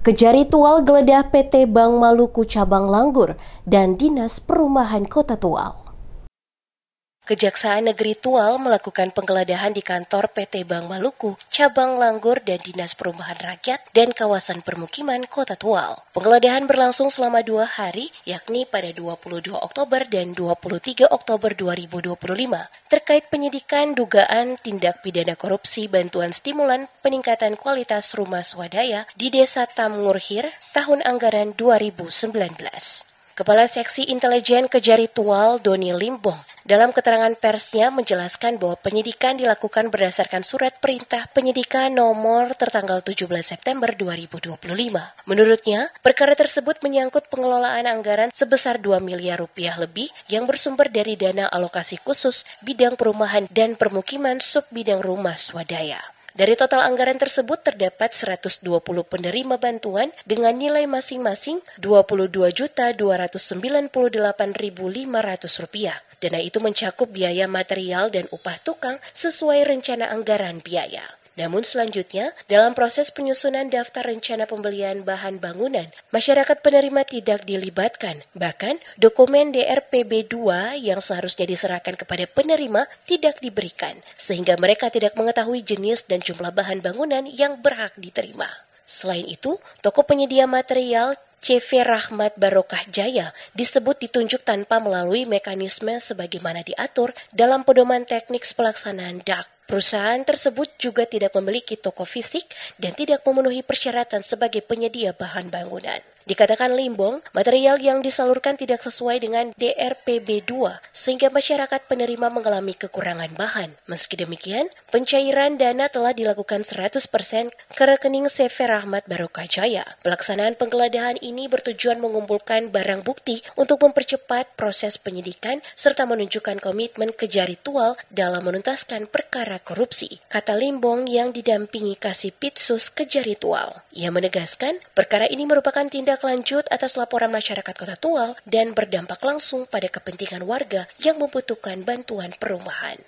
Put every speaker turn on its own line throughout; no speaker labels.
Kejar ritual geledah PT Bank Maluku Cabang Langgur dan Dinas Perumahan Kota Tual. Kejaksaan Negeri Tual melakukan penggeledahan di kantor PT Bank Maluku, Cabang Langgur dan Dinas Perumahan Rakyat dan Kawasan Permukiman Kota Tual. Penggeledahan berlangsung selama 2 hari, yakni pada 22 Oktober dan 23 Oktober 2025, terkait penyidikan dugaan tindak pidana korupsi bantuan stimulan peningkatan kualitas rumah swadaya di Desa Tamngurhir tahun anggaran 2019. Kepala Seksi Intelijen Kejari Tual, Doni Limbong, dalam keterangan persnya menjelaskan bahwa penyidikan dilakukan berdasarkan surat perintah penyidikan nomor tertanggal 17 September 2025. Menurutnya, perkara tersebut menyangkut pengelolaan anggaran sebesar 2 miliar rupiah lebih yang bersumber dari dana alokasi khusus bidang perumahan dan permukiman sub-bidang rumah swadaya. Dari total anggaran tersebut terdapat 120 penerima bantuan dengan nilai masing-masing Rp22.298.500. Dana itu mencakup biaya material dan upah tukang sesuai rencana anggaran biaya. Namun selanjutnya, dalam proses penyusunan daftar rencana pembelian bahan bangunan, masyarakat penerima tidak dilibatkan. Bahkan, dokumen DRPB 2 yang seharusnya diserahkan kepada penerima tidak diberikan, sehingga mereka tidak mengetahui jenis dan jumlah bahan bangunan yang berhak diterima. Selain itu, toko penyedia material CV Rahmat Barokah Jaya disebut ditunjuk tanpa melalui mekanisme sebagaimana diatur dalam pedoman teknik pelaksanaan DAK. Perusahaan tersebut juga tidak memiliki toko fisik dan tidak memenuhi persyaratan sebagai penyedia bahan bangunan. Dikatakan Limbong, material yang disalurkan tidak sesuai dengan DRPB 2 sehingga masyarakat penerima mengalami kekurangan bahan. Meski demikian, pencairan dana telah dilakukan 100% ke rekening CV Rahmat Barokah Jaya. Pelaksanaan penggeledahan ini bertujuan mengumpulkan barang bukti untuk mempercepat proses penyidikan serta menunjukkan komitmen Kejari Tual dalam menuntaskan perkara korupsi, kata Limbong yang didampingi Kasipitsus Kejari Tual. Ia menegaskan perkara ini merupakan tindak lanjut atas laporan masyarakat Kota Tual dan berdampak langsung pada kepentingan warga yang membutuhkan bantuan perumahan.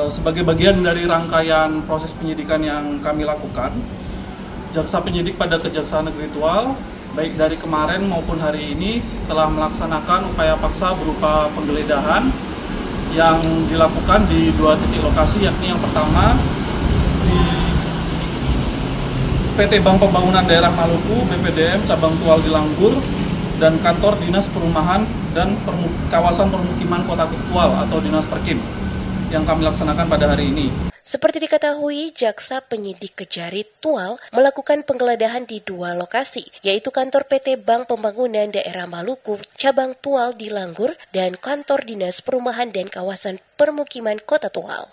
Sebagai bagian dari rangkaian proses penyidikan yang kami lakukan, Jaksa Penyidik pada Kejaksaan Negeri Tual, baik dari kemarin maupun hari ini, telah melaksanakan upaya paksa berupa penggeledahan yang dilakukan di 2 titik lokasi, yakni yang pertama di PT Bank Pembangunan Daerah Maluku (BPDM) Cabang Tual di Langgur dan kantor Dinas Perumahan dan Kawasan Permukiman Kota Tual atau Dinas Perkim yang kami laksanakan pada hari ini.
Seperti diketahui, Jaksa Penyidik Kejari Tual melakukan penggeledahan di 2 lokasi, yaitu kantor PT Bank Pembangunan Daerah Maluku Cabang Tual di Langgur dan kantor Dinas Perumahan dan Kawasan Permukiman Kota Tual.